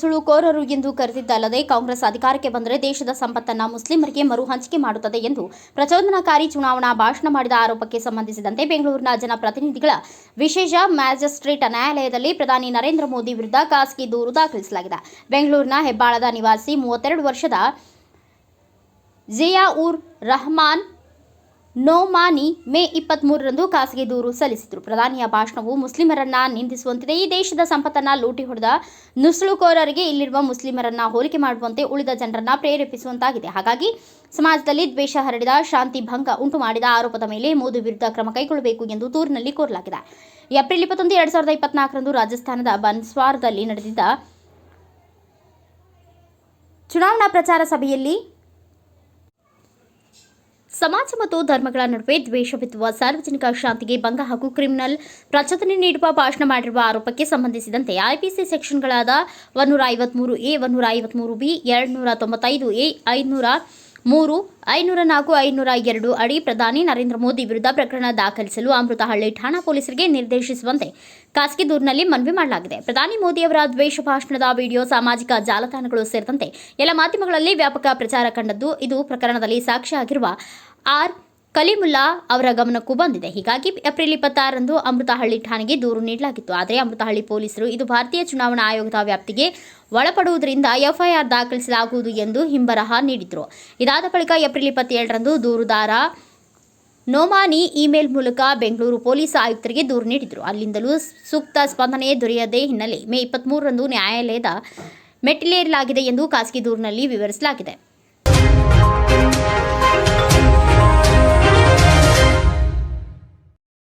ನುಸುಳುಕೋರರು ಎಂದು ಕರೆದಿದ್ದಲ್ಲದೆ ಕಾಂಗ್ರೆಸ್ ಅಧಿಕಾರಕ್ಕೆ ಬಂದರೆ ದೇಶದ ಸಂಪತ್ತನ್ನು ಮುಸ್ಲಿಮರಿಗೆ ಮರು ಹಂಚಿಕೆ ಮಾಡುತ್ತದೆ ಎಂದು ಪ್ರಚೋದನಾಕಾರಿ ಚುನಾವಣಾ ಭಾಷಣ ಮಾಡಿದ ಆರೋಪಕ್ಕೆ ಸಂಬಂಧಿಸಿದಂತೆ ಬೆಂಗಳೂರಿನ ಜನಪ್ರತಿನಿಧಿಗಳ ವಿಶೇಷ ಮ್ಯಾಜಿಸ್ಟ್ರೇಟ್ ನ್ಯಾಯಾಲಯದಲ್ಲಿ ಪ್ರಧಾನಿ ನರೇಂದ್ರ ಮೋದಿ ವಿರುದ್ಧ ಖಾಸಗಿ ದೂರು ದಾಖಲಿಸಲಾಗಿದೆ. ಬೆಂಗಳೂರಿನ ಹೆಬ್ಬಾಳದ ನಿವಾಸಿ 32 ವರ್ಷದ ಜಿಯಾಉರ್ ರಹಮಾನ್ ನೋಮಾನಿ ಮೇ 23ರಂದು ಖಾಸಗಿ ದೂರು ಸಲ್ಲಿಸಿದರು. ಪ್ರಧಾನಿಯ ಭಾಷಣವು ಮುಸ್ಲಿಮರನ್ನ ನಿಂದಿಸುವಂತಿದೆ. ಈ ದೇಶದ ಸಂಪತ್ತನ್ನು ಲೂಟಿ ಹೊಡೆದ ನುಸುಳುಕೋರರಿಗೆ ಇಲ್ಲಿರುವ ಮುಸ್ಲಿಮರನ್ನ ಹೋಲಿಕೆ ಮಾಡುವಂತೆ ಉಳಿದ ಜನರನ್ನ ಪ್ರೇರೇಪಿಸುವಂತಾಗಿದೆ. ಹಾಗಾಗಿ ಸಮಾಜದಲ್ಲಿ ದ್ವೇಷ ಹರಡಿದ, ಶಾಂತಿ ಭಂಗ ಉಂಟು ಮಾಡಿದ ಆರೋಪದ ಮೇಲೆ ಮೋದಿ ವಿರುದ್ಧ ಕ್ರಮ ಕೈಗೊಳ್ಳಬೇಕು ಎಂದು ದೂರಿನಲ್ಲಿ ಕೋರಲಾಗಿದೆ. ಏಪ್ರಿಲ್ 21, 2024ರಂದು ರಾಜಸ್ಥಾನದ ಬನ್ಸ್ವಾರದಲ್ಲಿ ನಡೆದಿದ್ದ ಚುನಾವಣಾ ಪ್ರಚಾರ ಸಭೆಯಲ್ಲಿ ಸಮಾಜ ಮತ್ತು ಧರ್ಮಗಳ ನಡುವೆ ದ್ವೇಷ ಬಿತ್ತುವ, ಸಾರ್ವಜನಿಕ ಶಾಂತಿಗೆ ಭಂಗ ಹಾಗೂ ಕ್ರಿಮಿನಲ್ ಪ್ರಚೋದನೆ ನೀಡುವ ಭಾಷಣ ಮಾಡಿರುವ ಆರೋಪಕ್ಕೆ ಸಂಬಂಧಿಸಿದಂತೆ ಐಪಿಸಿ ಸೆಕ್ಷನ್ಗಳಾದ 153A, 153B, 295A, 503, 504, 502 ಅಡಿ ಪ್ರಧಾನಿ ನರೇಂದ್ರ ಮೋದಿ ವಿರುದ್ಧ ಪ್ರಕರಣ ದಾಖಲಿಸಲು ಅಮೃತಹಳ್ಳಿ ಠಾಣಾ ಪೊಲೀಸರಿಗೆ ನಿರ್ದೇಶಿಸುವಂತೆ ಖಾಸಗಿ ದೂರಿನಲ್ಲಿ ಮನವಿ ಮಾಡಲಾಗಿದೆ. ಪ್ರಧಾನಿ ಮೋದಿಯವರ ದ್ವೇಷ ಭಾಷಣದ ವಿಡಿಯೋ ಸಾಮಾಜಿಕ ಜಾಲತಾಣಗಳು ಸೇರಿದಂತೆ ಎಲ್ಲ ಮಾಧ್ಯಮಗಳಲ್ಲಿ ವ್ಯಾಪಕ ಪ್ರಚಾರ ಕಂಡದ್ದು ಇದು ಪ್ರಕರಣದಲ್ಲಿ ಸಾಕ್ಷಿಯಾಗಿರುವ ಆರ್ ಕಲೀಮುಲ್ಲಾ ಅವರ ಗಮನಕ್ಕೂ ಬಂದಿದೆ. ಹೀಗಾಗಿ ಏಪ್ರಿಲ್ 26ರಂದು ಅಮೃತಹಳ್ಳಿ ಠಾಣೆಗೆ ದೂರು ನೀಡಲಾಗಿತ್ತು. ಆದರೆ ಅಮೃತಹಳ್ಳಿ ಪೊಲೀಸರು ಇದು ಭಾರತೀಯ ಚುನಾವಣಾ ಆಯೋಗದ ವ್ಯಾಪ್ತಿಗೆ ಒಳಪಡುವುದರಿಂದ ಎಫ್ಐಆರ್ ದಾಖಲಿಸಲಾಗುವುದು ಎಂದು ಹಿಂಬರಹ ನೀಡಿದರು. ಇದಾದ ಬಳಿಕ ಏಪ್ರಿಲ್ 27ರಂದು ದೂರುದಾರ ನೋಮಾನಿ ಇಮೇಲ್ ಮೂಲಕ ಬೆಂಗಳೂರು ಪೊಲೀಸ್ ಆಯುಕ್ತರಿಗೆ ದೂರು ನೀಡಿದರು. ಅಲ್ಲಿಂದಲೂ ಸೂಕ್ತ ಸ್ಪಂದನೆ ದೊರೆಯದೇ ಹಿನ್ನೆಲೆ ಮೇ 23ರಂದು ನ್ಯಾಯಾಲಯದ ಮೆಟ್ಟಿಲೇರಲಾಗಿದೆ ಎಂದು ಖಾಸಗಿ ದೂರಿನಲ್ಲಿ ವಿವರಿಸಲಾಗಿದೆ.